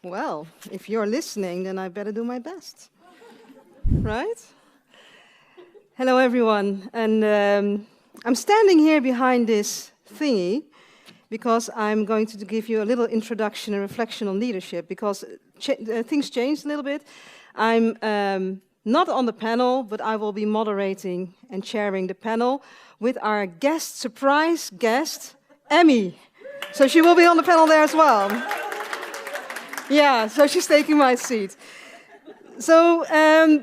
Well, if you're listening, then I better do my best. Right? Hello, everyone. And I'm standing here behind this thingy because I'm going to give you a little introduction and reflection on leadership, because things changed a little bit. I'm not on the panel, but I will be moderating and chairing the panel with our surprise guest, Emmy. So she will be on the panel there as well. Yeah, so she's taking my seat. So,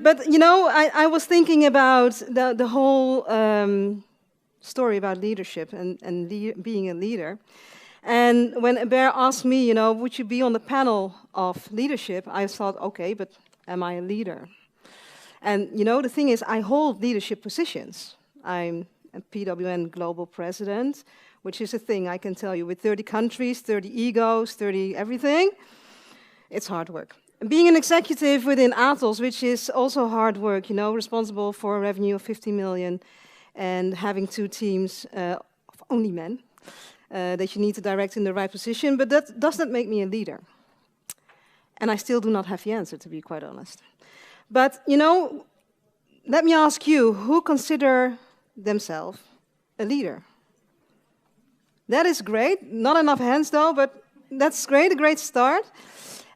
but you know, I was thinking about the whole story about leadership and being a leader. And when Hubert asked me, you know, would you be on the panel of leadership, I thought, okay, but am I a leader? And you know, the thing is, I hold leadership positions. I'm a PWN global president, which is a thing, I can tell you, with 30 countries, 30 egos, 30 everything. It's hard work. Being an executive within Atos, which is also hard work, you know, responsible for a revenue of 50 million and having 2 teams of only men that you need to direct in the right position, but that does not make me a leader. And I still do not have the answer, to be quite honest. But, you know, let me ask you, who consider themselves a leader? That is great. Not enough hands, though, but that's great, a great start.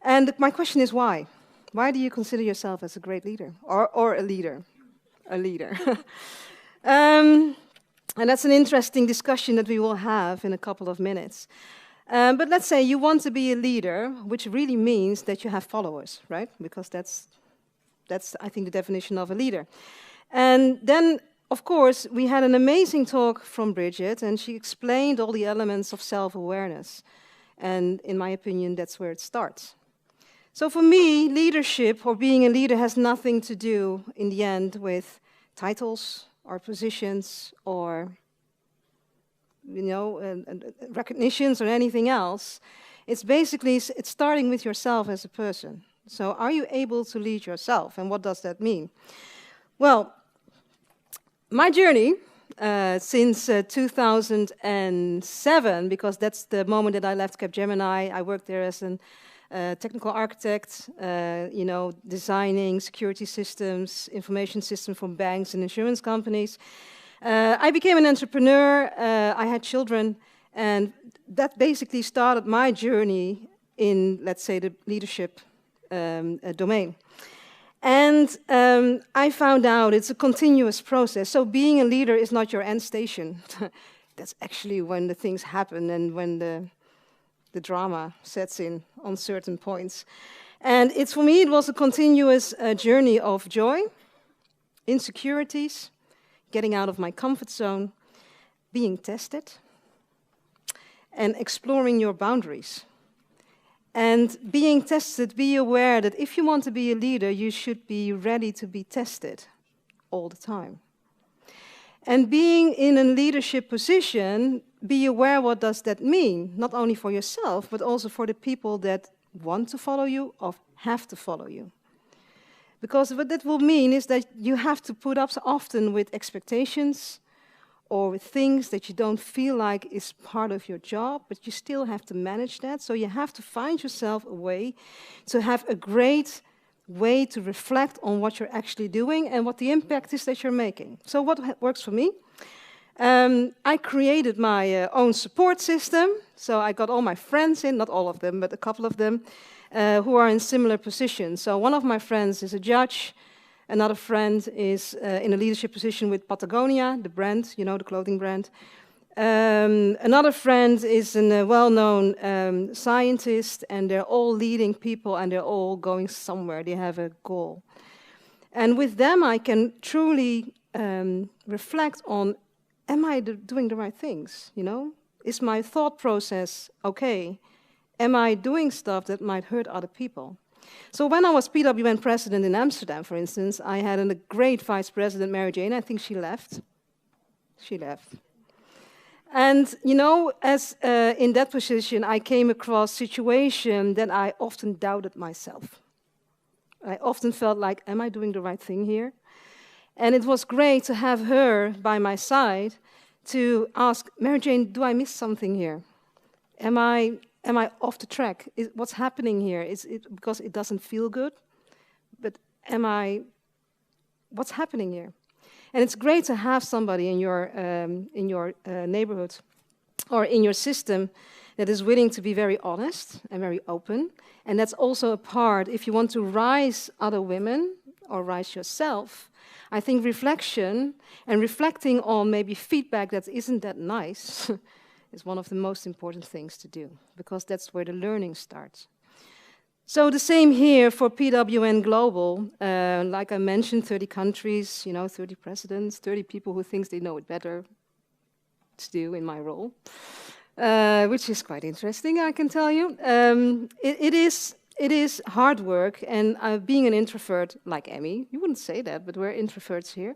And my question is why? Why do you consider yourself as a great leader or a leader? A leader. And that's an interesting discussion that we will have in a couple of minutes. But let's say you want to be a leader, which really means that you have followers, right? Because that's I think, the definition of a leader. And then, of course, we had an amazing talk from Bridget, and she explained all the elements of self-awareness. And in my opinion, that's where it starts. So for me, leadership or being a leader has nothing to do, in the end, with titles or positions or, you know, recognitions or anything else. It's basically, it's starting with yourself as a person. So are you able to lead yourself? And what does that mean? Well, my journey since 2007, because that's the moment that I left Capgemini, I worked there as a technical architect, you know, designing security systems, information systems for banks and insurance companies. I became an entrepreneur, I had children, and that basically started my journey in, let's say, the leadership domain. And I found out it's a continuous process. So being a leader is not your end station. That's actually when the things happen and when the drama sets in on certain points. And for me, it was a continuous journey of joy, insecurities, getting out of my comfort zone, being tested, and exploring your boundaries. And being tested, be aware that if you want to be a leader, you should be ready to be tested all the time. And being in a leadership position, be aware what does that mean, not only for yourself, but also for the people that want to follow you or have to follow you. Because what that will mean is that you have to put up often with expectations or with things that you don't feel like is part of your job, but you still have to manage that. So you have to find yourself a way to have a great way to reflect on what you're actually doing and what the impact is that you're making. So what works for me? I created my own support system. So I got all my friends in, not all of them, but a couple of them, who are in similar positions. So one of my friends is a judge. Another friend is in a leadership position with Patagonia, the brand, you know, the clothing brand. Another friend is a well-known scientist, and they're all leading people, and they're all going somewhere. They have a goal. And with them, I can truly reflect on, am I doing the right things, you know? Is my thought process okay? Am I doing stuff that might hurt other people? So when I was PWN president in Amsterdam, for instance, I had a great vice president, Mary Jane. I think she left. She left. And, you know, as in that position, I came across situations that I often doubted myself. I often felt like, am I doing the right thing here? And it was great to have her by my side to ask, Mary Jane, do I miss something here? Am I am I off the track? What's happening here? Is it because it doesn't feel good? But what's happening here? And it's great to have somebody in your neighborhood or in your system that is willing to be very honest and very open. And that's also a part, if you want to rise other women or rise yourself, I think reflection and reflecting on maybe feedback that isn't that nice is one of the most important things to do, because that's where the learning starts. So the same here for PWN Global. Like I mentioned, 30 countries, 30 presidents, 30 people who think they know it better to do in my role, which is quite interesting, I can tell you. It is hard work, and being an introvert, like Emmy, you wouldn't say that, but we're introverts here.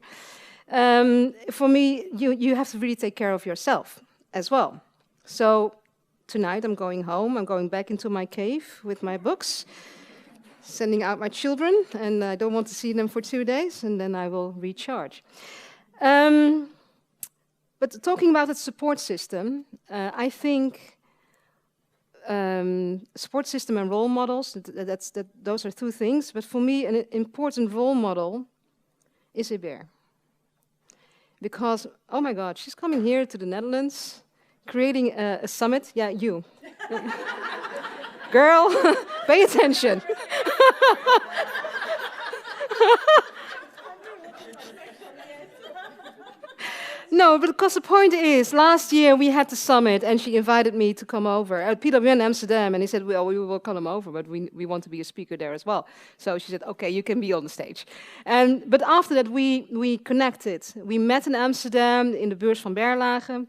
For me, you have to really take care of yourself as well. So tonight I'm going home, I'm going back into my cave with my books, sending out my children, and I don't want to see them for 2 days, and then I will recharge. But talking about the support system, I think support system and role models, those are two things, but for me an important role model is Hébert. Because, oh my God, she's coming here to the Netherlands, creating a summit. Yeah, you. Girl, pay attention. No, but because the point is, last year we had the summit and she invited me to come over at PWN Amsterdam, and he said, well, we will come over, but we want to be a speaker there as well. So she said, okay, you can be on the stage. But after that we connected. We met in Amsterdam in the Beurs van Berlage.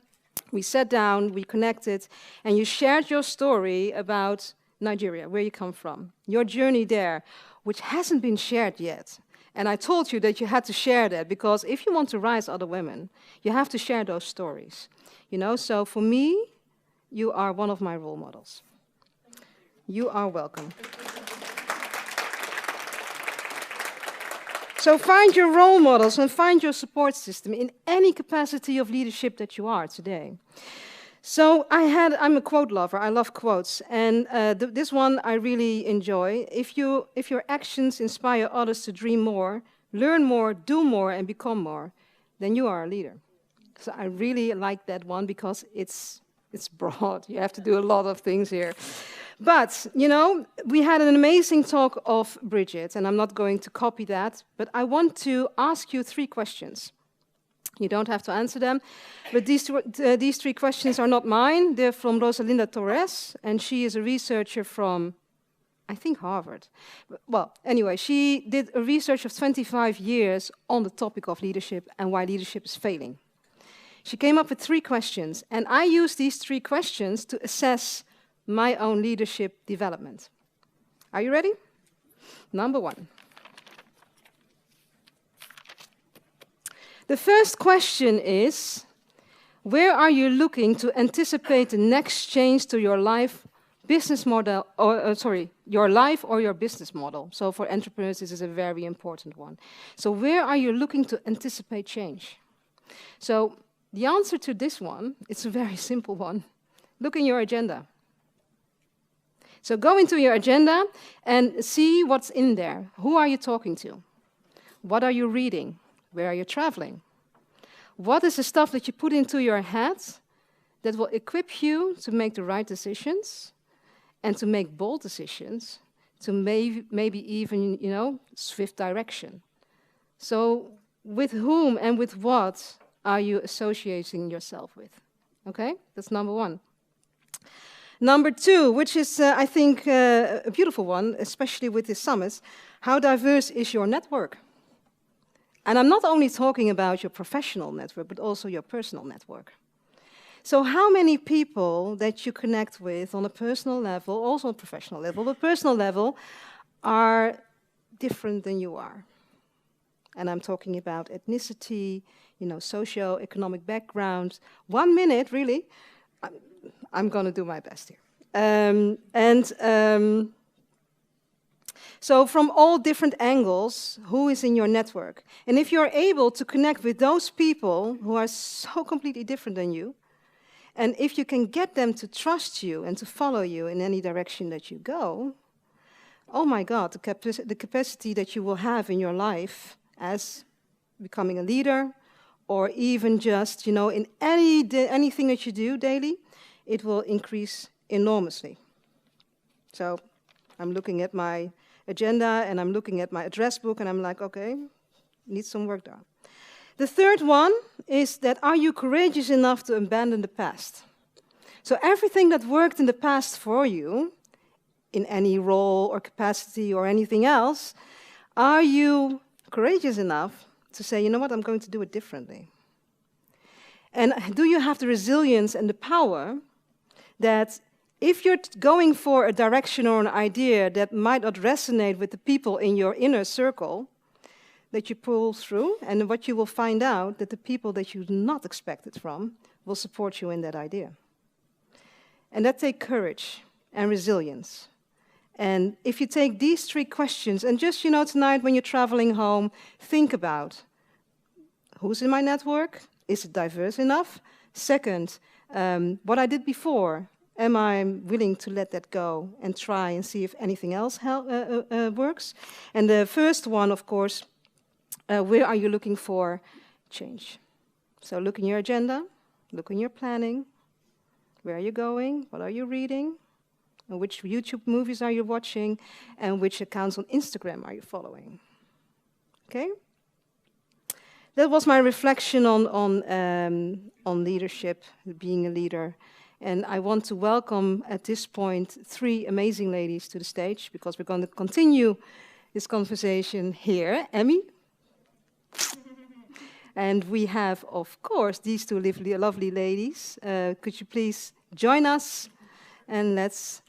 We sat down, we connected, and you shared your story about Nigeria, where you come from, your journey there, which hasn't been shared yet. And I told you that you had to share that, because if you want to rise other women, you have to share those stories. So for me, you are one of my role models. You are welcome. So find your role models and find your support system in any capacity of leadership that you are today. So I'm a quote lover. I love quotes, and this one I really enjoy. If your actions inspire others to dream more, learn more, do more, and become more, then you are a leader. So I really like that one because it's broad. You have to do a lot of things here. But we had an amazing talk of Bridget, and I'm not going to copy that. But I want to ask you 3 questions. You don't have to answer them, but these 3 questions are not mine. They're from Rosalinda Torres, and she is a researcher from, I think, Harvard. Well, anyway, she did a research of 25 years on the topic of leadership and why leadership is failing. She came up with 3 questions, and I used these 3 questions to assess my own leadership development. Are you ready? Number 1. The first question is, where are you looking to anticipate the next change to your life, business model, or your life or your business model? So for entrepreneurs, this is a very important one. So where are you looking to anticipate change? So the answer to this one, it's a very simple one. Look in your agenda. So go into your agenda and see what's in there. Who are you talking to? What are you reading? Where are you traveling? What is the stuff that you put into your head that will equip you to make the right decisions and to make bold decisions, to maybe even, swift direction? So with whom and with what are you associating yourself with? Okay, that's number 1. Number 2, which is, I think, a beautiful one, especially with this summit, how diverse is your network? And I'm not only talking about your professional network, but also your personal network. So how many people that you connect with on a personal level, also on a professional level, but personal level, are different than you are? And I'm talking about ethnicity, socio-economic background. 1 minute, really. I'm going to do my best here. So from all different angles, who is in your network? And if you're able to connect with those people who are so completely different than you, And if you can get them to trust you and to follow you in any direction that you go, oh my God, the capacity that you will have in your life as becoming a leader, or even just, in anything that you do daily, it will increase enormously. So I'm looking at my agenda and I'm looking at my address book and I'm like, okay, need some work done. The third one is that, are you courageous enough to abandon the past? So everything that worked in the past for you, in any role or capacity or anything else, are you courageous enough to say, you know what, I'm going to do it differently? And do you have the resilience and the power that if you're going for a direction or an idea that might not resonate with the people in your inner circle, that you pull through, and what you will find out that the people that you not expect it from will support you in that idea. And that takes courage and resilience. And if you take these 3 questions, and just, tonight when you're traveling home, think about who's in my network? Is it diverse enough? Second, what I did before, am I willing to let that go and try and see if anything else works? And the first one, of course, where are you looking for change? So look in your agenda, look in your planning. Where are you going? What are you reading? And which YouTube movies are you watching? And which accounts on Instagram are you following? Okay? That was my reflection on leadership, being a leader. And I want to welcome, at this point, 3 amazing ladies to the stage, because we're going to continue this conversation here. Emmy. And we have, of course, these 2 lovely ladies. Could you please join us? And let's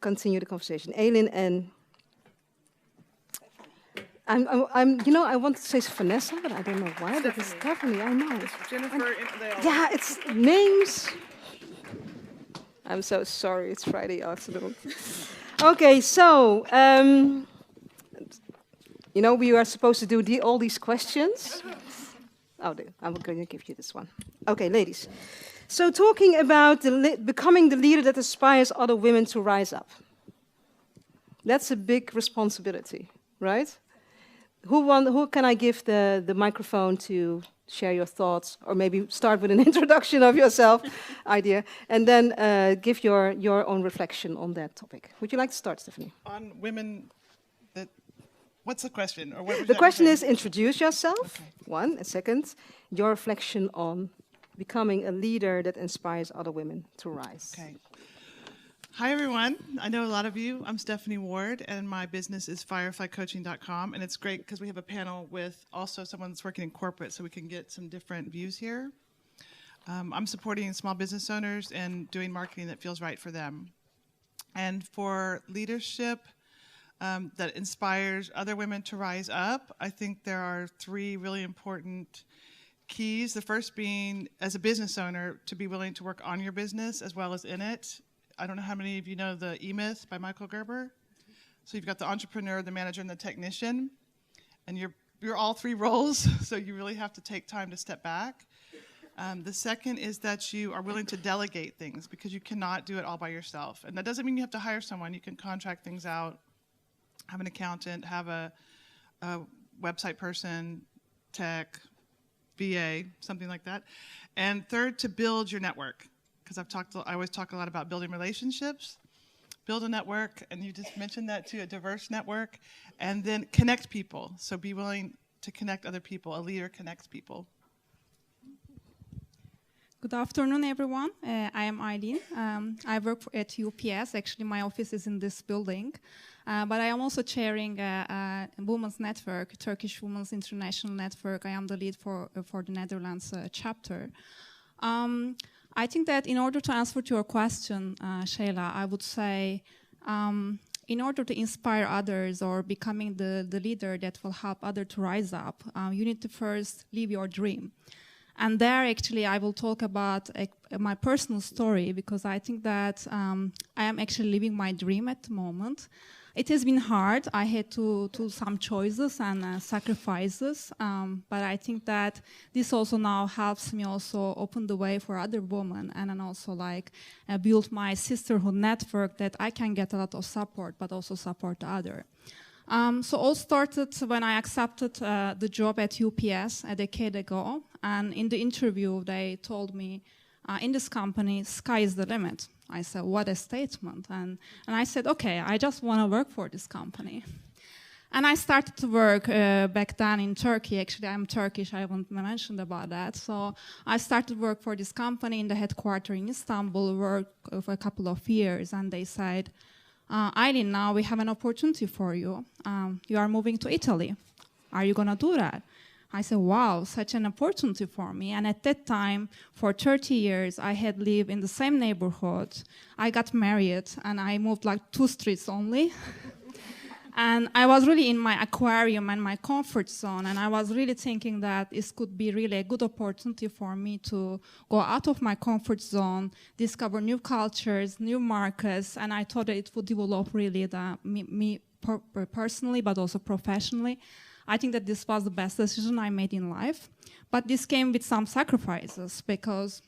continue the conversation. Aileen and... I want to say Vanessa, but I don't know why. But it's definitely, I know. It's Jennifer. Yeah, it's names. I'm so sorry, it's Friday afternoon. Okay, so, we are supposed to do all these questions. I'm going to give you this one. Okay, ladies. So talking about becoming the leader that inspires other women to rise up. That's a big responsibility, right? Who can I give the microphone to share your thoughts, or maybe start with an introduction of yourself, idea, and then give your own reflection on that topic. Would you like to start, Stephanie? On women, what's the question? Or what the question is, introduce yourself, okay. 1, and second, your reflection on becoming a leader that inspires other women to rise. Okay. Hi, everyone. I know a lot of you. I'm Stephanie Ward, and my business is fireflycoaching.com. And it's great because we have a panel with also someone that's working in corporate, so we can get some different views here. I'm supporting small business owners and doing marketing that feels right for them. And for leadership that inspires other women to rise up, I think there are 3 really important keys. The first being, as a business owner, to be willing to work on your business as well as in it. I don't know how many of you know the E-Myth by Michael Gerber. So you've got the entrepreneur, the manager, and the technician, and you're all 3 roles. So you really have to take time to step back. The second is that you are willing to delegate things, because you cannot do it all by yourself. And that doesn't mean you have to hire someone. You can contract things out, have an accountant, have a website person, tech, VA, something like that. And third, to build your network. Because I always talk a lot about building relationships, build a network, and you just mentioned that too, a diverse network, and then connect people. So be willing to connect other people. A leader connects people. Good afternoon, everyone. I am Aileen. I work at UPS. Actually, my office is in this building. But I am also chairing a women's network, Turkish Women's International Network. I am the lead for the Netherlands chapter. I think that in order to answer to your question, Shayla, I would say in order to inspire others or becoming the leader that will help others to rise up, you need to first live your dream. And there, actually, I will talk about my personal story, because I think that I am actually living my dream at the moment. It has been hard. I had to do some choices and sacrifices, but I think that this also now helps me also open the way for other women, and then also like build my sisterhood network that I can get a lot of support, but also support the other. So all started when I accepted the job at UPS a decade ago, and in the interview they told me, in this company, sky is the limit. I said, what a statement. And I said, okay, I just want to work for this company. And I started to work back then in Turkey. Actually, I'm Turkish. I haven't mentioned about that. So I started work for this company in the headquarters in Istanbul, worked for a couple of years. And they said, Aylin, now we have an opportunity for you. You are moving to Italy. Are you going to do that? I said, wow, such an opportunity for me. And at that time, for 30 years, I had lived in the same neighborhood. I got married, and I moved like 2 streets only. And I was really in my aquarium and my comfort zone, and I was really thinking that this could be really a good opportunity for me to go out of my comfort zone, discover new cultures, new markets, and I thought that it would develop really me personally, but also professionally. I think that this was the best decision I made in life, but this came with some sacrifices, because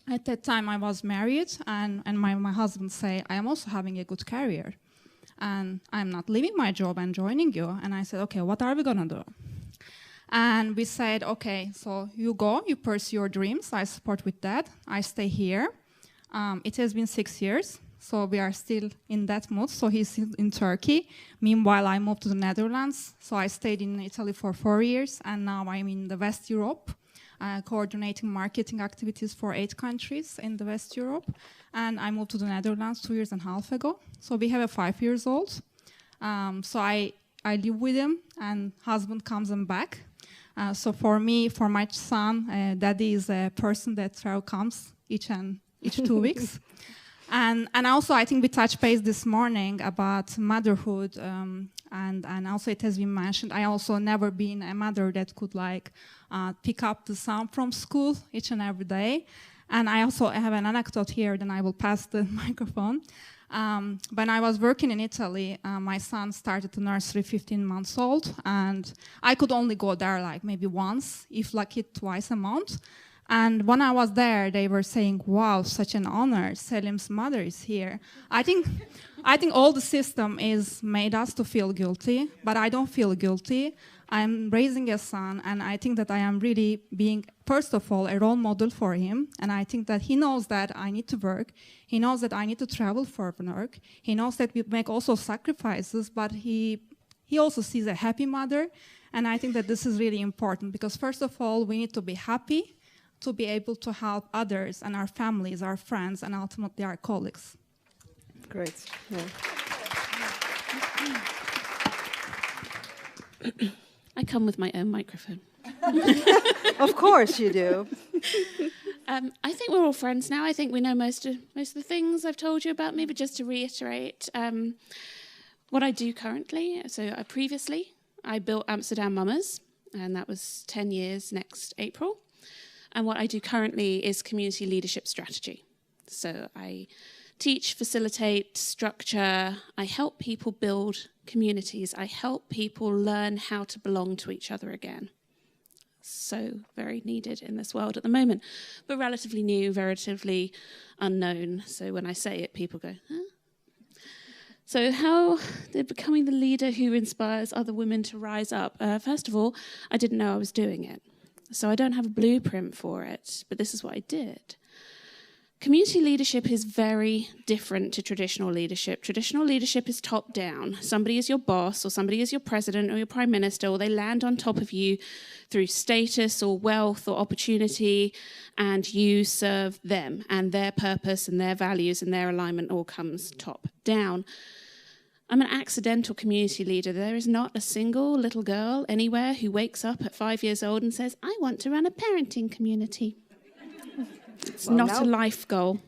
at that time I was married, and my husband said, I am also having a good career, and I'm not leaving my job and joining you. And I said, okay, what are we going to do? And we said, okay, so you go, you pursue your dreams. I support with that. I stay here. It has been 6 years. So we are still in that mood. So he's in Turkey. Meanwhile, I moved to the Netherlands. So I stayed in Italy for 4 years, and now I'm in the West Europe, coordinating marketing activities for 8 countries in the West Europe. And I moved to the Netherlands 2.5 years ago. So we have a 5-year-old. So I live with him, and husband comes and back. So for me, for my son, daddy is a person that comes each 2 weeks. And also, I think we touched base this morning about motherhood, and also it has been mentioned. I also never been a mother that could pick up the son from school each and every day. And I also have an anecdote here. Then I will pass the microphone. When I was working in Italy, my son started the nursery 15 months old, and I could only go there maybe once, if lucky twice a month. And when I was there, they were saying, wow, such an honor, Selim's mother is here. I think all the system is made us to feel guilty, but I don't feel guilty. I'm raising a son, and I think that I am really being, first of all, a role model for him. And I think that he knows that I need to work. He knows that I need to travel for work. He knows that we make also sacrifices, but he also sees a happy mother. And I think that this is really important, because first of all, we need to be happy to be able to help others and our families, our friends, and ultimately our colleagues. Great. Yeah. I come with my own microphone. Of course you do. I think we're all friends now. I think we know most of the things I've told you about me, but just to reiterate what I do currently. So previously, I built Amsterdam Mamas, and that was 10 years next April. And what I do currently is community leadership strategy. So I teach, facilitate, structure. I help people build communities. I help people learn how to belong to each other again. So very needed in this world at the moment, but relatively new, relatively unknown. So when I say it, people go, huh? So how they're becoming the leader who inspires other women to rise up. First of all, I didn't know I was doing it. So I don't have a blueprint for it, but this is what I did. Community leadership is very different to traditional leadership. Traditional leadership is top-down. Somebody is your boss, or somebody is your president or your prime minister, or they land on top of you through status or wealth or opportunity, and you serve them, and their purpose and their values and their alignment all comes top-down. I'm an accidental community leader. There is not a single little girl anywhere who wakes up at 5 years old and says, I want to run a parenting community. It's not a life goal.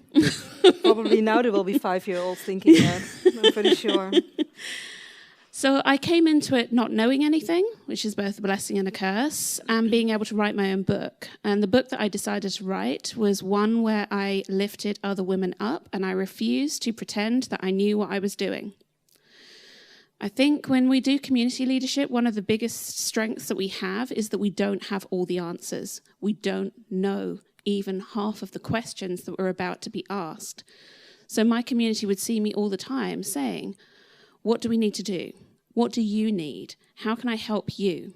Probably now there will be 5-year-olds thinking that. I'm pretty sure. So I came into it not knowing anything, which is both a blessing and a curse, and being able to write my own book. And the book that I decided to write was one where I lifted other women up, and I refused to pretend that I knew what I was doing. I think when we do community leadership, one of the biggest strengths that we have is that we don't have all the answers. We don't know even half of the questions that we're about to be asked. So my community would see me all the time saying, what do we need to do? What do you need? How can I help you?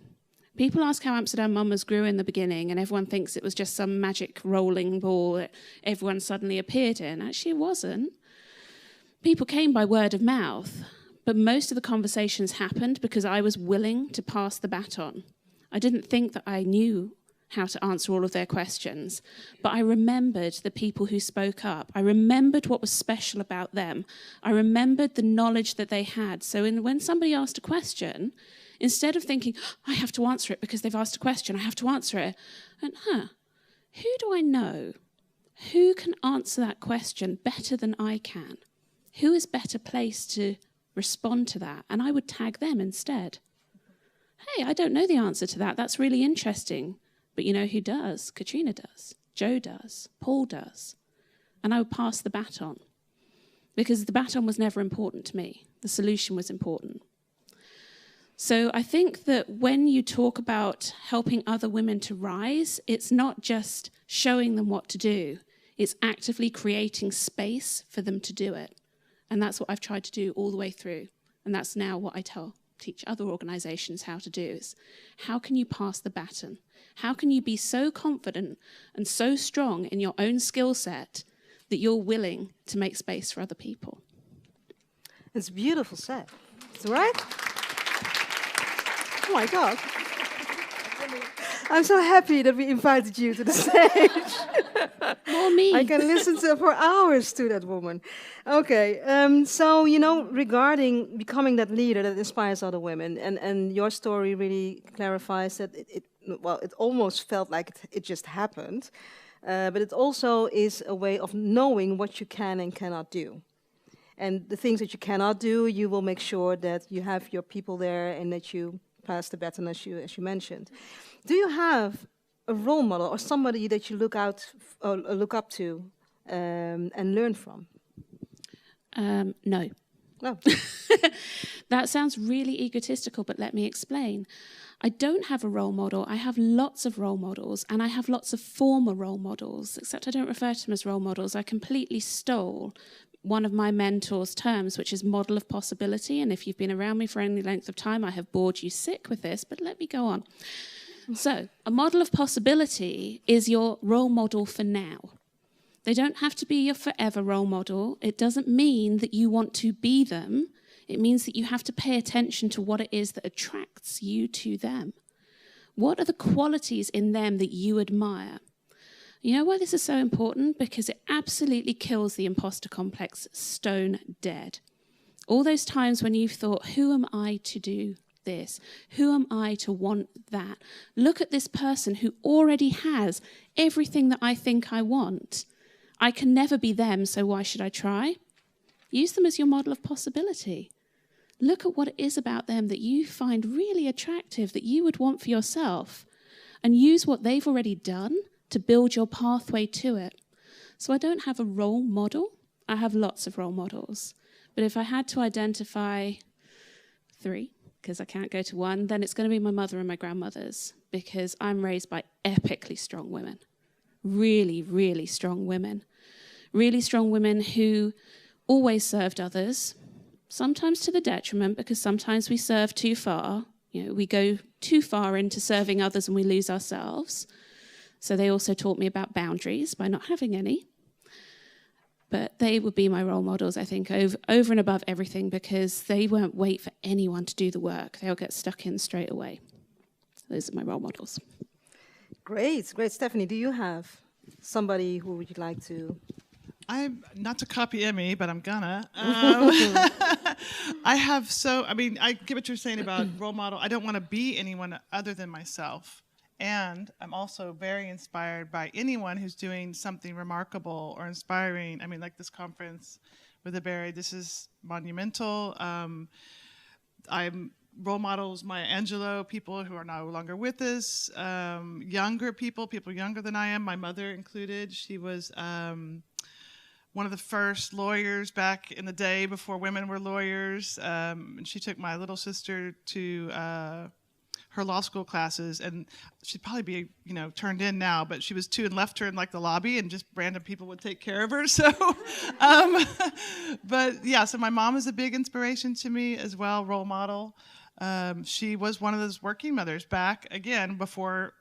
People ask how Amsterdam Mamas grew in the beginning, and everyone thinks it was just some magic rolling ball that everyone suddenly appeared in. Actually, it wasn't. People came by word of mouth, but most of the conversations happened because I was willing to pass the baton. I didn't think that I knew how to answer all of their questions, but I remembered the people who spoke up. I remembered what was special about them. I remembered the knowledge that they had. So when somebody asked a question, instead of thinking, I have to answer it because they've asked a question, I have to answer it, and who do I know? Who can answer that question better than I can? Who is better placed to respond to that? And I would tag them instead. Hey, I don't know the answer to that. That's really interesting. But you know who does? Katrina does. Joe does. Paul does. And I would pass the baton. Because the baton was never important to me. The solution was important. So I think that when you talk about helping other women to rise, it's not just showing them what to do. It's actively creating space for them to do it. And that's what I've tried to do all the way through. And that's now what I teach other organizations how to do is, how can you pass the baton? How can you be so confident and so strong in your own skill set that you're willing to make space for other people? It's beautiful said. It's right? Oh my God. I'm so happy that we invited you to the stage. More me. I can listen for hours to that woman. Okay, so, regarding becoming that leader that inspires other women, and your story really clarifies that it almost felt like it just happened, but it also is a way of knowing what you can and cannot do. And the things that you cannot do, you will make sure that you have your people there and that you pass the baton, as you mentioned. Do you have a role model or somebody that you look up to and learn from? No. No. That sounds really egotistical, but let me explain. I don't have a role model. I have lots of role models, and I have lots of former role models, except I don't refer to them as role models. I completely stole one of my mentor's terms, which is model of possibility. And if you've been around me for any length of time, I have bored you sick with this, but let me go on. So a model of possibility is your role model for now. They don't have to be your forever role model. It doesn't mean that you want to be them. It means that you have to pay attention to what it is that attracts you to them. What are the qualities in them that you admire? You know why this is so important? Because it absolutely kills the imposter complex stone dead. All those times when you've thought, who am I to do this? Who am I to want that? Look at this person who already has everything that I think I want. I can never be them, so why should I try? Use them as your model of possibility. Look at what it is about them that you find really attractive, that you would want for yourself, and use what they've already done to build your pathway to it. So I don't have a role model. I have lots of role models. But if I had to identify 3, because I can't go to one, then it's going to be my mother and my grandmothers, because I'm raised by epically strong women. Really, really strong women. Really strong women who always served others, sometimes to the detriment, because sometimes we serve too far. We go too far into serving others and we lose ourselves. So they also taught me about boundaries by not having any. But they would be my role models, I think, over and above everything, because they won't wait for anyone to do the work. They'll get stuck in straight away. Those are my role models. Great. Stephanie, do you have somebody who would you like to? I'm not to copy Emmy, but I'm gonna. I get what you're saying about role model. I don't want to be anyone other than myself. And I'm also very inspired by anyone who's doing something remarkable or inspiring. I mean, like this conference with the Barry, this is monumental. I'm role models, Maya Angelou, people who are no longer with us, younger people younger than I am, my mother included. She was one of the first lawyers back in the day before women were lawyers. And she took my little sister to her law school classes, and she'd probably be, turned in now, but she was 2 and left her in like the lobby, and just random people would take care of her. So, but yeah, so my mom is a big inspiration to me as well, role model. She was one of those working mothers back, again, before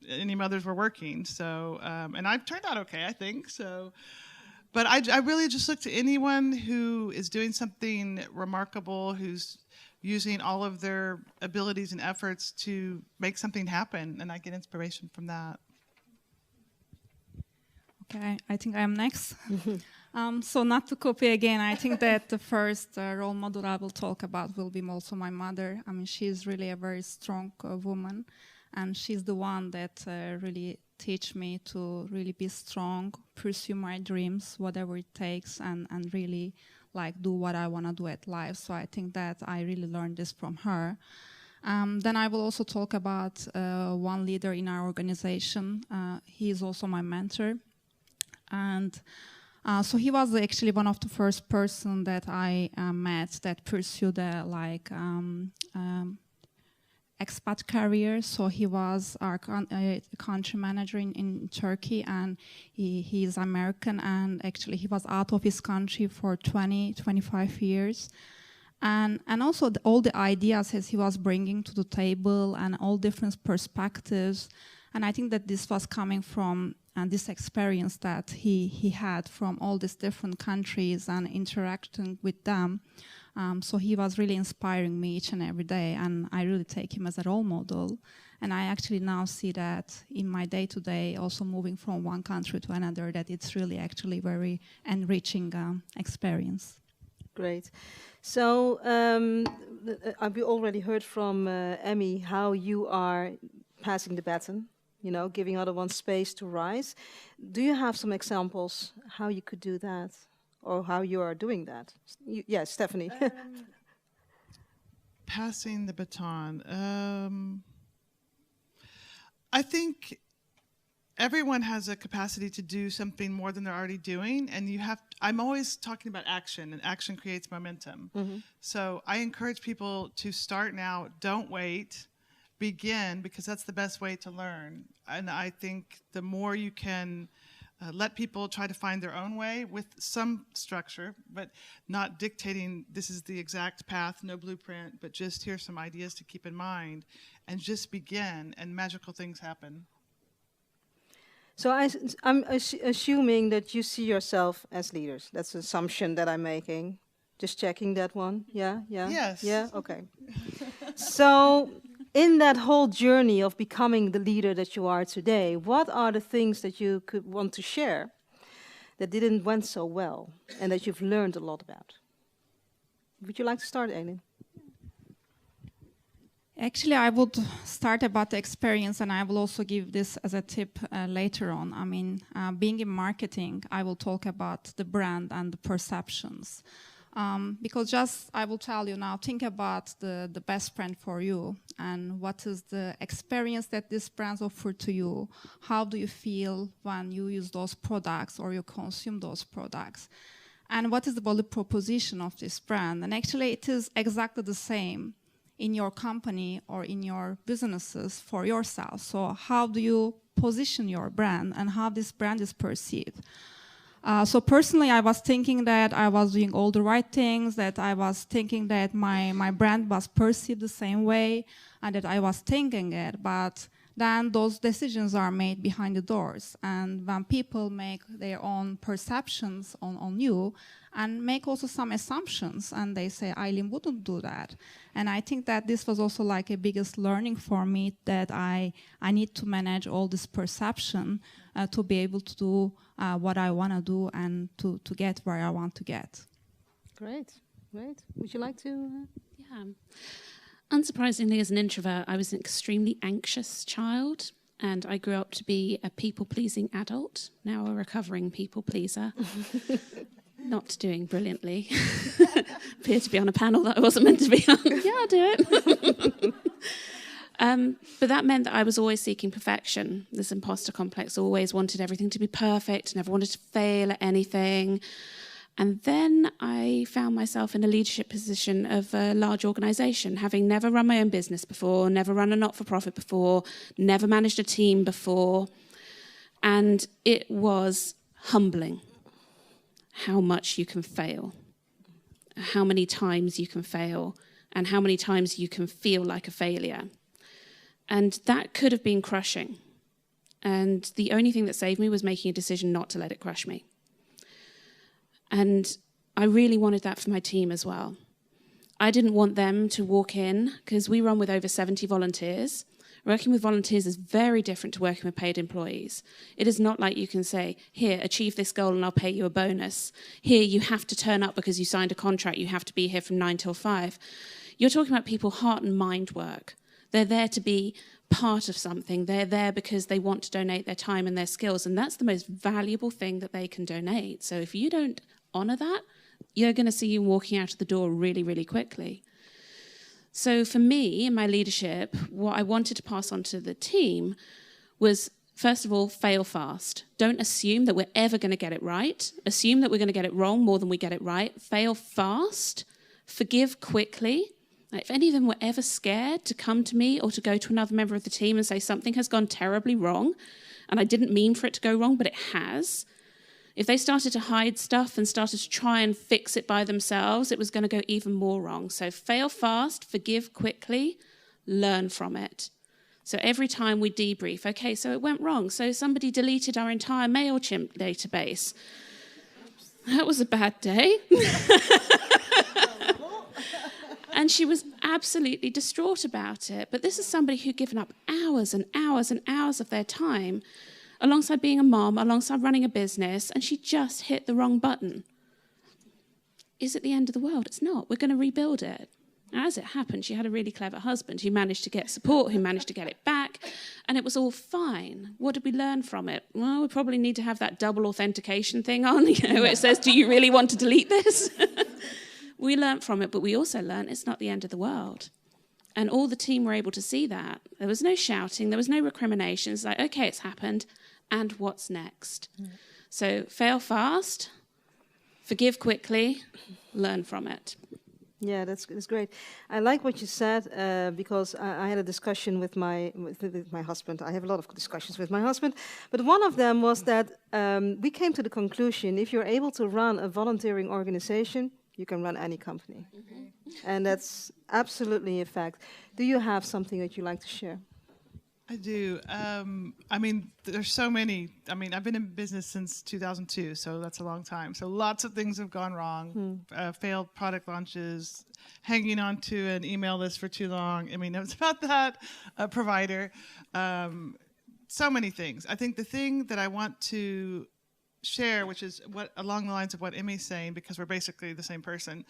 any mothers were working. So, and I've turned out okay, I think. So, but I really just look to anyone who is doing something remarkable, who's using all of their abilities and efforts to make something happen, and I get inspiration from that. Okay, I think I am next. So not to copy again, I think that the first role model I will talk about will be also my mother. I mean, she's really a very strong woman, and she's the one that really teach me to really be strong, pursue my dreams, whatever it takes, and really like do what I want to do at life. So I think that I really learned this from her. Then I will also talk about one leader in our organization. He is also my mentor. And so he was actually one of the first person that I met that pursued a expat career. So he was our country manager in Turkey, and he is American, and actually he was out of his country for 25 years. And also all the ideas as he was bringing to the table and all different perspectives. And I think that this was coming from this experience that he had from all these different countries and interacting with them. So he was really inspiring me each and every day, and I really take him as a role model. And I actually now see that in my day-to-day, also moving from one country to another, that it's really actually very enriching experience. Great. So we already heard from Emmy how you are passing the baton, giving other ones space to rise. Do you have some examples how you could do that? Or how you are doing that? Yes, Stephanie. Passing the baton. I think everyone has a capacity to do something more than they're already doing, and I'm always talking about action, and action creates momentum. Mm-hmm. So I encourage people to start now. Don't wait. Begin, because that's the best way to learn. And I think the more you can let people try to find their own way with some structure, but not dictating this is the exact path, no blueprint, but just here's some ideas to keep in mind, and just begin, and magical things happen. So I'm assuming that you see yourself as leaders. That's an assumption that I'm making. Just checking that one. Yeah. Yes. Yeah. Okay. So, in that whole journey of becoming the leader that you are today, what are the things that you could want to share that didn't went so well and that you've learned a lot about? Would you like to start, Aileen? Actually, I would start about the experience, and I will also give this as a tip later on. I mean, being in marketing, I will talk about the brand and the perceptions. Because I will tell you now, think about the best brand for you, and what is the experience that this brand offers to you. How do you feel when you use those products or you consume those products? And what is the value proposition of this brand? And actually, it is exactly the same in your company or in your businesses for yourself. So how do you position your brand and how this brand is perceived? So personally, I was thinking that I was doing all the right things, that I was thinking that my brand was perceived the same way, and that I was thinking it. But then those decisions are made behind the doors. And when people make their own perceptions on you and make also some assumptions, and they say, Aileen wouldn't do that. And I think that this was also like a biggest learning for me, that I need to manage all this perception to be able to do what I want to do and to get where I want to get. Great. Would you like to? Yeah. Unsurprisingly, as an introvert, I was an extremely anxious child, and I grew up to be a people-pleasing adult, now a recovering people-pleaser. Not doing brilliantly. Appeared to be on a panel that I wasn't meant to be on. Yeah, I'll do it. But that meant that I was always seeking perfection. This imposter complex, always wanted everything to be perfect, never wanted to fail at anything. And then I found myself in a leadership position of a large organisation, having never run my own business before, never run a not-for-profit before, never managed a team before. And it was humbling how much you can fail, how many times you can fail, and how many times you can feel like a failure. And that could have been crushing. And the only thing that saved me was making a decision not to let it crush me. And I really wanted that for my team as well. I didn't want them to walk in, because we run with over 70 volunteers. Working with volunteers is very different to working with paid employees. It is not like you can say, here, achieve this goal and I'll pay you a bonus. Here, you have to turn up because you signed a contract. You have to be here from 9 till 5. You're talking about people heart and mind work. They're there to be part of something. They're there because they want to donate their time and their skills. And that's the most valuable thing that they can donate. So if you don't honor that, you're going to see you walking out of the door really, really quickly. So for me, in my leadership, what I wanted to pass on to the team was, first of all, fail fast. Don't assume that we're ever going to get it right. Assume that we're going to get it wrong more than we get it right. Fail fast. Forgive quickly. If any of them were ever scared to come to me or to go to another member of the team and say something has gone terribly wrong, and I didn't mean for it to go wrong, but it has, if they started to hide stuff and started to try and fix it by themselves, it was going to go even more wrong. So fail fast, forgive quickly, learn from it. So every time we debrief, okay, so it went wrong. So somebody deleted our entire MailChimp database. That was a bad day. And she was absolutely distraught about it. But this is somebody who'd given up hours and hours and hours of their time alongside being a mom, alongside running a business, and she just hit the wrong button. Is it the end of the world? It's not. We're going to rebuild it. As it happened, she had a really clever husband who managed to get support, who managed to get it back, and it was all fine. What did we learn from it? Well, we probably need to have that double authentication thing on. It says, do you really want to delete this? We learned from it, but we also learned it's not the end of the world. And all the team were able to see that. There was no shouting. There was no recriminations. Like, okay, it's happened. And what's next? So fail fast, forgive quickly, learn from it. Yeah, that's great. I like what you said because I had a discussion with my husband. I have a lot of discussions with my husband, but one of them was that we came to the conclusion: if you're able to run a volunteering organization, you can run any company, and that's absolutely a fact. Do you have something that you like to share? I do. I mean, there's so many. I mean, I've been in business since 2002, so that's a long time. So lots of things have gone wrong. Failed product launches, hanging on to an email list for too long. I mean, it was about that provider. So many things. I think the thing that I want to share, which is what along the lines of what Emmy's saying, because we're basically the same person,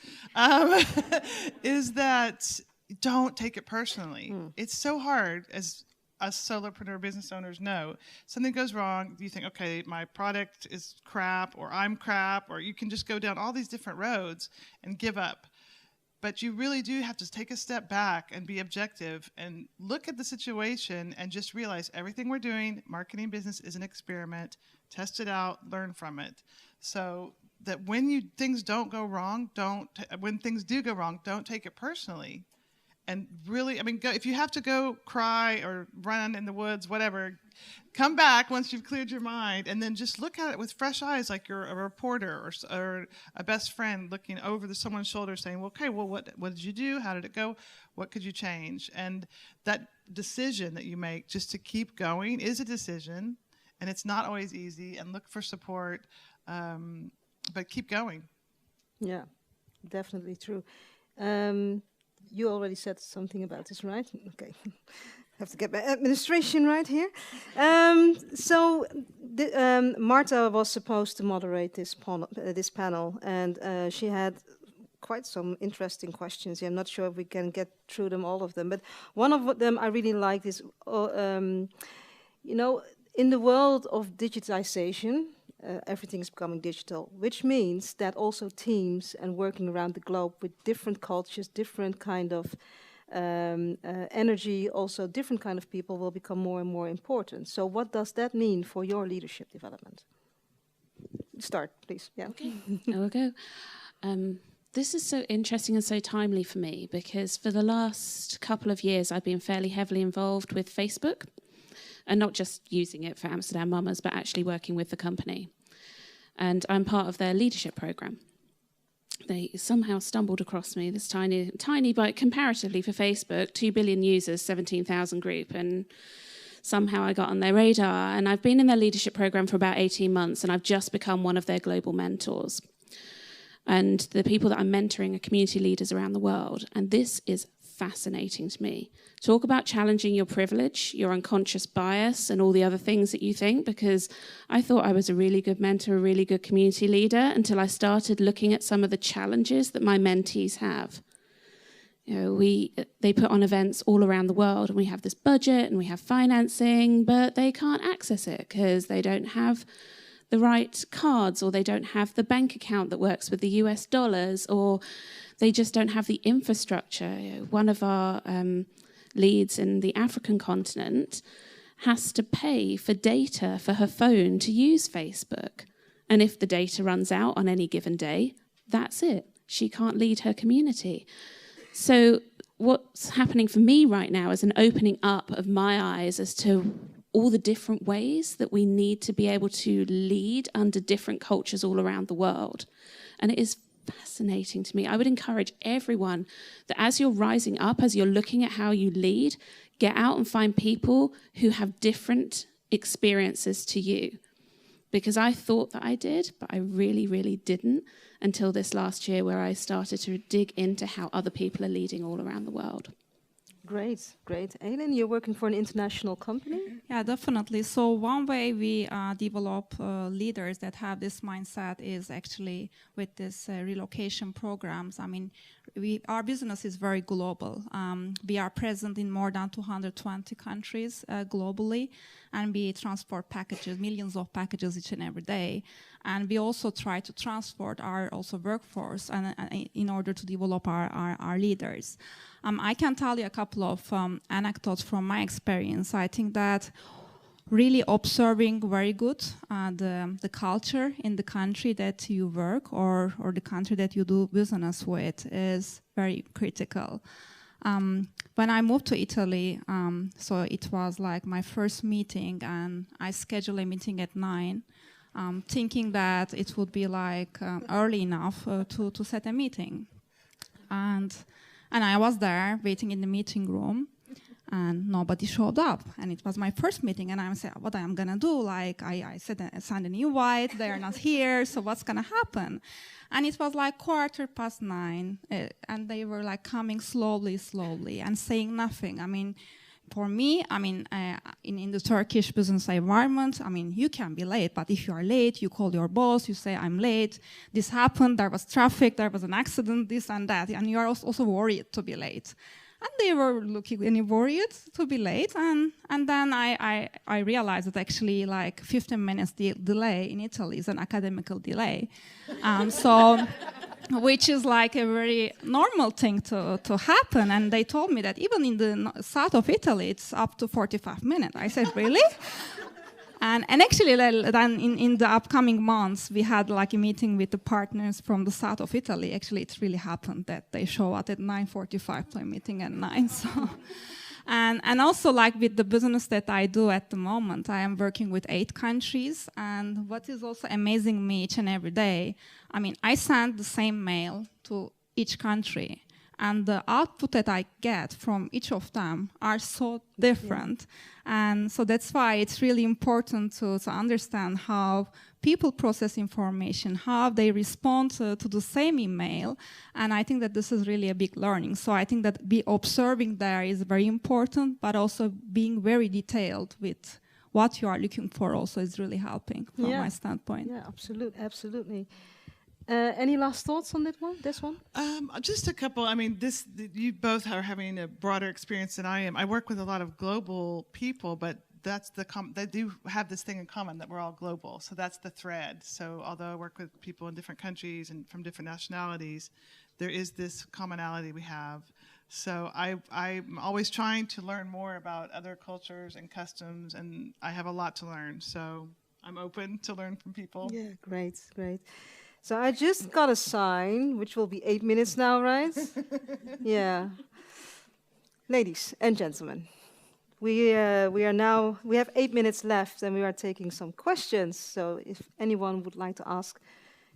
is that don't take it personally. It's so hard, as us solopreneur business owners know. Something goes wrong, you think, okay, my product is crap, or I'm crap, or you can just go down all these different roads and give up. But you really do have to take a step back and be objective and look at the situation and just realize everything we're doing, marketing business, is an experiment. Test it out, learn from it. So that when things don't go wrong, when things do go wrong, don't take it personally. And really, I mean, if you have to go cry or run in the woods, whatever, come back once you've cleared your mind, and then just look at it with fresh eyes, like you're a reporter or a best friend looking over someone's shoulder saying, well, okay, well, what did you do? How did it go? What could you change? And that decision that you make just to keep going is a decision, and it's not always easy, and look for support, but keep going. Yeah, definitely true. You already said something about this, right? Okay. Have to get my administration right here. Marta was supposed to moderate this panel, and she had quite some interesting questions. I'm not sure if we can get through them, all of them, but one of them I really liked is, in the world of digitization, everything is becoming digital, which means that also teams and working around the globe with different cultures, different kind of energy, also different kind of people will become more and more important. So what does that mean for your leadership development? Start, please. Yeah. Okay, I will go. This is so interesting and so timely for me because for the last couple of years I've been fairly heavily involved with Facebook, and not just using it for Amsterdam Mamas, but actually working with the company. And I'm part of their leadership program. They somehow stumbled across me, this tiny but comparatively for Facebook, 2 billion users, 17,000 group, and somehow I got on their radar. And I've been in their leadership program for about 18 months, and I've just become one of their global mentors. And the people that I'm mentoring are community leaders around the world. And this is fascinating to me. Talk about challenging your privilege, your unconscious bias, and all the other things that you think, because I thought I was a really good mentor, a really good community leader, until I started looking at some of the challenges that my mentees have. You know, they put on events all around the world, and we have this budget and we have financing, but they can't access it because they don't have the right cards, or they don't have the bank account that works with the US dollars, or they just don't have the infrastructure. You know, one of our leads in the African continent has to pay for data for her phone to use Facebook. And if the data runs out on any given day, that's it. She can't lead her community. So what's happening for me right now is an opening up of my eyes as to all the different ways that we need to be able to lead under different cultures all around the world. And it is fascinating to me. I would encourage everyone that as you're rising up, as you're looking at how you lead, get out and find people who have different experiences to you. Because I thought that I did, but I really, really didn't until this last year, where I started to dig into how other people are leading all around the world. Great, great. Aileen, you're working for an international company? Yeah, definitely. So one way we develop leaders that have this mindset is actually with this relocation programs. I mean, our business is very global. We are present in more than 220 countries globally, and we transport packages, millions of packages each and every day. And we also try to transport our also workforce in order to develop our leaders. I can tell you a couple of anecdotes from my experience. I think that really observing very good the culture in the country that you work or the country that you do business with is very critical. When I moved to Italy, so it was like my first meeting, and I scheduled a meeting at 9, thinking that it would be like early enough to set a meeting. And I was there waiting in the meeting room, and nobody showed up. And it was my first meeting, and I said, what I'm gonna do? Like I sent an invite, they are not here, so what's gonna happen? And it was like 9:15, and they were like coming slowly, and saying nothing. I mean, for me, I mean, in the Turkish business environment, I mean, you can be late, but if you are late, you call your boss, you say, I'm late, this happened, there was traffic, there was an accident, this and that, and you are also worried to be late. And they were looking really worried to be late, and then I realized that actually like 15 minutes delay in Italy is an academical delay. Which is like a very normal thing to happen. And they told me that even in the south of Italy, it's up to 45 minutes. I said, really? And actually, then in the upcoming months, we had like a meeting with the partners from the south of Italy. Actually, it really happened that they show up at 9:45 to a meeting at 9. So. And also, like with the business that I do at the moment, I am working with 8 countries. And what is also amazing me each and every day, I mean, I send the same mail to each country, and the output that I get from each of them are so different. Yeah. And so that's why it's really important to understand how people process information, how they respond to the same email. And I think that this is really a big learning. So I think that observing there is very important, but also being very detailed with what you are looking for also is really helping from my standpoint. Yeah, absolutely. Any last thoughts on this one? Just a couple. I mean, you both are having a broader experience than I am. I work with a lot of global people, but they do have this thing in common that we're all global. So that's the thread. So although I work with people in different countries and from different nationalities, there is this commonality we have. So I'm always trying to learn more about other cultures and customs, and I have a lot to learn. So I'm open to learn from people. Yeah, great, great. So I just got a sign, which will be 8 minutes now, right? Yeah. Ladies and gentlemen, we have 8 minutes left, and we are taking some questions. So if anyone would like to ask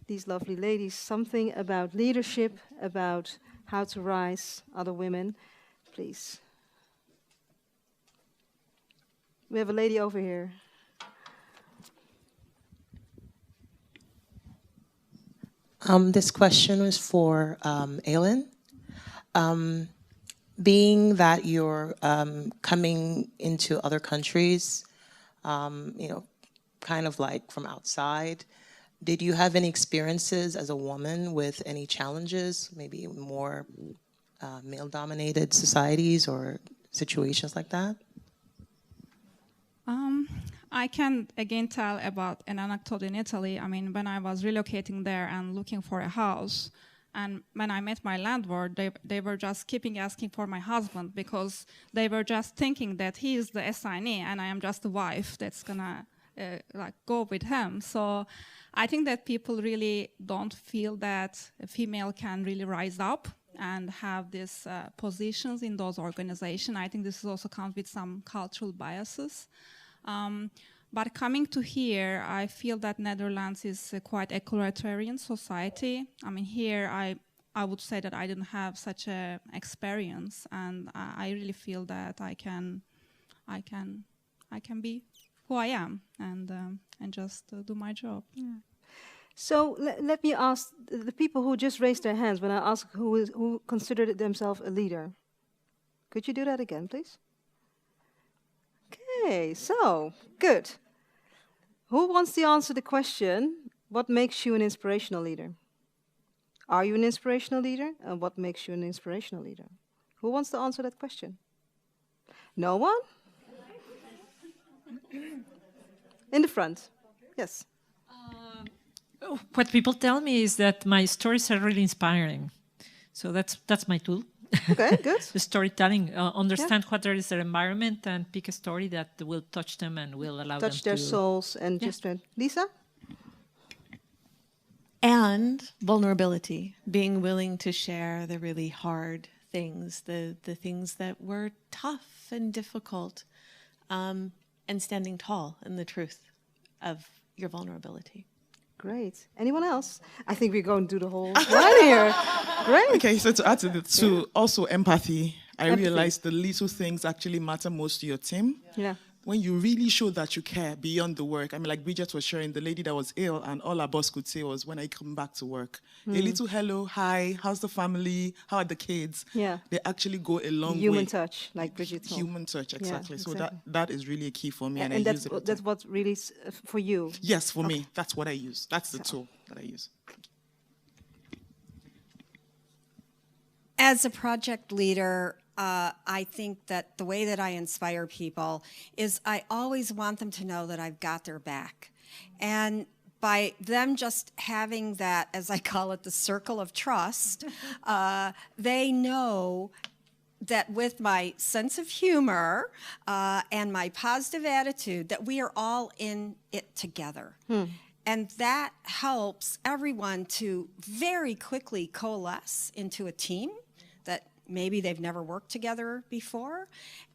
these lovely ladies something about leadership, about how to rise other women, please. We have a lady over here. This question is for Aylin. Being that you're coming into other countries, kind of like from outside, did you have any experiences as a woman with any challenges, maybe more male-dominated societies or situations like that? I can again tell about an anecdote in Italy. I mean, when I was relocating there and looking for a house, and when I met my landlord, they were just keeping asking for my husband because they were just thinking that he is the assignee and I am just the wife that's gonna go with him. So I think that people really don't feel that a female can really rise up and have these positions in those organizations. I think this also comes with some cultural biases. But coming to here, I feel that Netherlands is a quite equalitarian society. I mean, here I would say that I didn't have such an experience, and I really feel that I can be who I am and just do my job. Yeah. So let me ask the people who just raised their hands when I asked who considered themselves a leader. Could you do that again, please? Okay, so, good. Who wants to answer the question, what makes you an inspirational leader? Are you an inspirational leader? And what makes you an inspirational leader? Who wants to answer that question? No one? In the front, yes. What people tell me is that my stories are really inspiring. So that's my tool. Okay, good. The storytelling, understand what there is their environment and pick a story that will touch them and will allow them to... Touch their souls and just... Lisa? And vulnerability, being willing to share the really hard things, the things that were tough and difficult, and standing tall in the truth of your vulnerability. Great. Anyone else? I think we're going to do the whole line here. Great. Okay, so to add to it, also empathy. I realized the little things actually matter most to your team. Yeah. When you really show that you care beyond the work. I mean, like Bridget was sharing, the lady that was ill, and all our boss could say was, when I come back to work, a little hello, hi, how's the family, how are the kids? Yeah. They actually go a long way. Human touch, like Bridget told. Human touch, exactly. Yeah, so exactly. that is really a key for me. And I that's, use it. that's what really is for you? Yes, for me. That's what I use. That's the tool that I use. As a project leader, I think that the way that I inspire people is I always want them to know that I've got their back. And by them just having that, as I call it, the circle of trust, they know that with my sense of humor and my positive attitude, that we are all in it together. And that helps everyone to very quickly coalesce into a team that maybe they've never worked together before,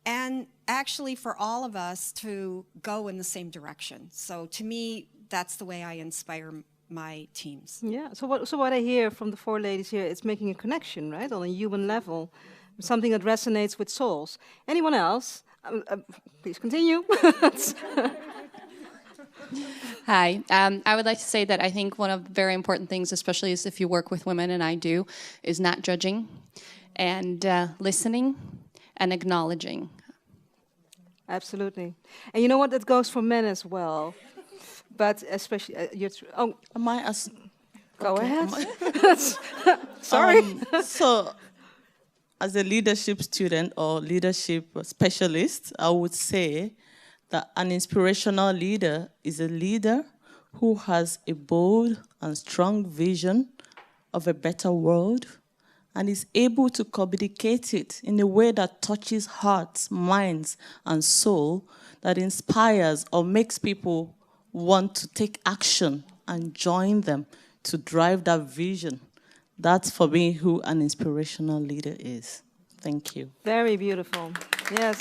and actually for all of us to go in the same direction. So to me, that's the way I inspire my teams. Yeah, so what I hear from the four ladies here, it's making a connection, right, on a human level, something that resonates with souls. Anyone else? Please continue. Hi. I would like to say that I think one of the very important things, especially is if you work with women, and I do, is not judging and listening and acknowledging. Absolutely. And you know what? That goes for men as well. But especially, am I go okay, ahead. Sorry. So, as a leadership student or leadership specialist, I would say that an inspirational leader is a leader who has a bold and strong vision of a better world and is able to communicate it in a way that touches hearts, minds, and soul, that inspires or makes people want to take action and join them to drive that vision. That's for me who an inspirational leader is. Thank you. Very beautiful. Yes.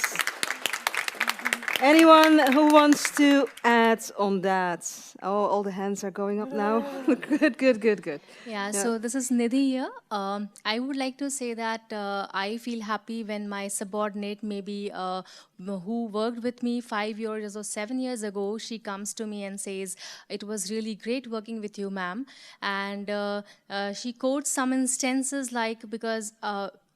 Anyone who wants to add on that? Oh, all the hands are going up now. Good. Yeah, so this is Nidhi here. I would like to say that I feel happy when my subordinate, maybe who worked with me 5 years or 7 years ago, she comes to me and says, "It was really great working with you, ma'am." And she quotes some instances like, because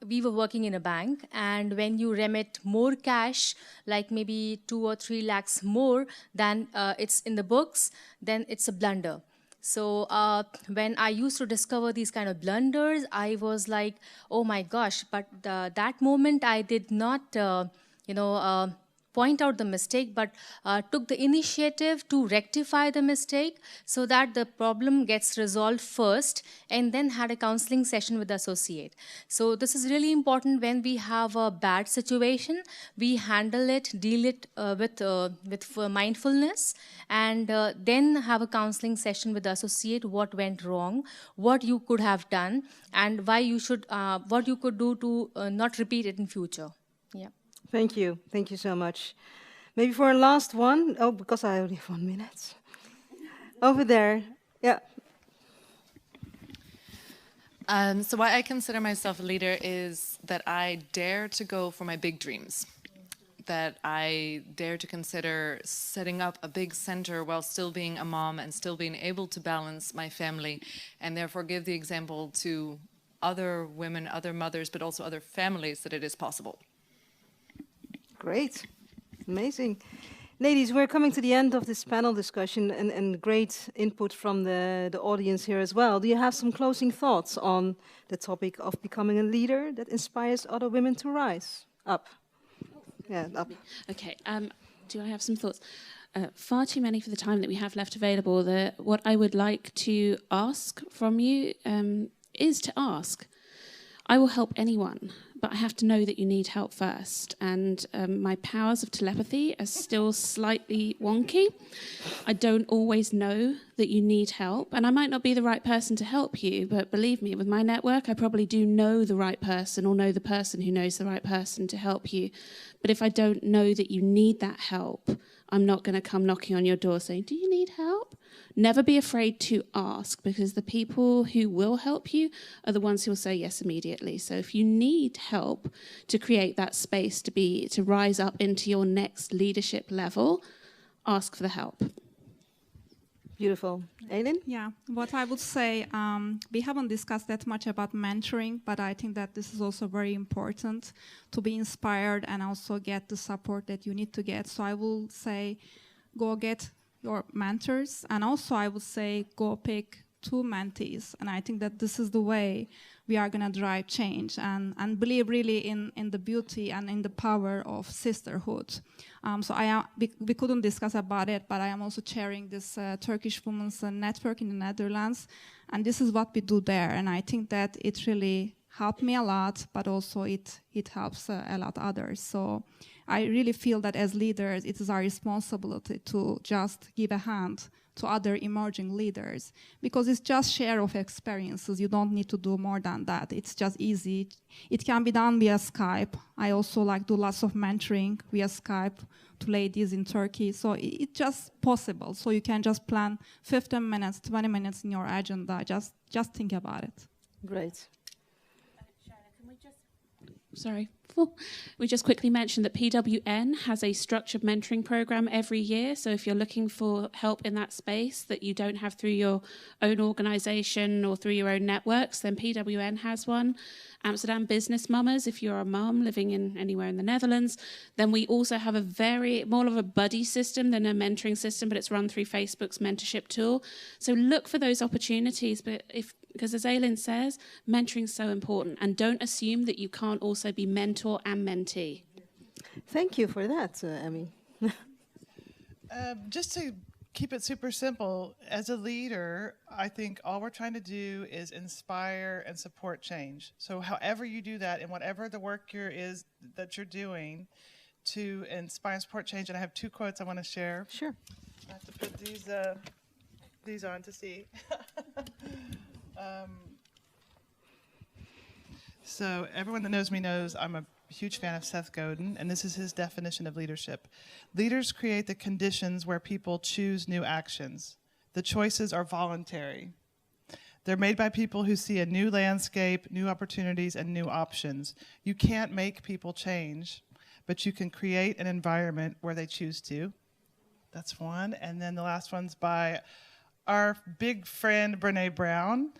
we were working in a bank, and when you remit more cash, like maybe 2 or 3 lakhs more than it's in the books, then it's a blunder. So when I used to discover these kind of blunders, I was like, oh my gosh, but that moment I did not, point out the mistake, but took the initiative to rectify the mistake so that the problem gets resolved first, and then had a counseling session with the associate. So this is really important. When we have a bad situation, we handle it, deal it with mindfulness, and then have a counseling session with the associate, what went wrong, what you could have done, and why you should, what you could do to not repeat it in future. Yeah. Thank you. Thank you so much. Maybe for a last one. Oh, because I only have 1 minute. Over there. Yeah. So why I consider myself a leader is that I dare to go for my big dreams. That I dare to consider setting up a big center while still being a mom and still being able to balance my family, and therefore give the example to other women, other mothers, but also other families that it is possible. Great. Amazing. Ladies, we're coming to the end of this panel discussion, and great input from the audience here as well. Do you have some closing thoughts on the topic of becoming a leader that inspires other women to rise up? Yeah, up. Okay. Do I have some thoughts? Far too many for the time that we have left available. What I would like to ask from you is to ask. I will help anyone, but I have to know that you need help first. And my powers of telepathy are still slightly wonky. I don't always know that you need help, and I might not be the right person to help you, but believe me, with my network, I probably do know the right person, or know the person who knows the right person to help you. But if I don't know that you need that help, I'm not going to come knocking on your door saying, "Do you need help?" Never be afraid to ask, because the people who will help you are the ones who will say yes immediately. So if you need help to create that space to rise up into your next leadership level, ask for the help. Beautiful. Aileen? Yeah, what I would say, we haven't discussed that much about mentoring, but I think that this is also very important to be inspired and also get the support that you need to get. So I will say, go get your mentors, and also I would say go pick 2 mentees, and I think that this is the way we are going to drive change and believe really in the beauty and in the power of sisterhood. So we couldn't discuss about it, but I am also chairing this Turkish Women's Network in the Netherlands, and this is what we do there, and I think that it really helped me a lot, but also it helps a lot others. So I really feel that as leaders, it is our responsibility to just give a hand to other emerging leaders, because it's just share of experiences. You don't need to do more than that. It's just easy. It can be done via Skype. I also do lots of mentoring via Skype to ladies in Turkey. So it's just possible. So you can just plan 15 minutes, 20 minutes in your agenda. Just think about it. Great. Sorry. We just quickly mentioned that PWN has a structured mentoring program every year. So if you're looking for help in that space that you don't have through your own organization or through your own networks, then PWN has one. Amsterdam Business Mamas, if you're a mum living in anywhere in the Netherlands, then we also have more of a buddy system than a mentoring system, but it's run through Facebook's mentorship tool. So look for those opportunities, because as Aileen says, mentoring is so important, and don't assume that you can't also be mentor and mentee. Thank you for that, Emmy. Just to keep it super simple, as a leader, I think all we're trying to do is inspire and support change. So however you do that, and whatever the work that you're doing to inspire and support change, and I have 2 quotes I want to share. Sure. I have to put these on to see. So everyone that knows me knows I'm a huge fan of Seth Godin, and this is his definition of leadership. Leaders create the conditions where people choose new actions. The choices are voluntary. They're made by people who see a new landscape, new opportunities, and new options. You can't make people change, but you can create an environment where they choose to. That's one. And then the last one's by our big friend, Brené Brown.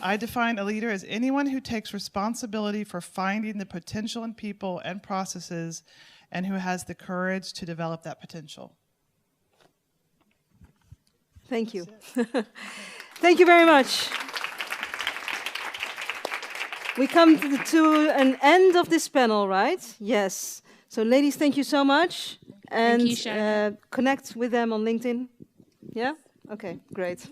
I define a leader as anyone who takes responsibility for finding the potential in people and processes and who has the courage to develop that potential. Thank you. Thank you very much. We come to an end of this panel, right? Yes. So ladies, thank you so much. And Thank you, Sharon. Connect with them on LinkedIn. Yeah? Okay, great.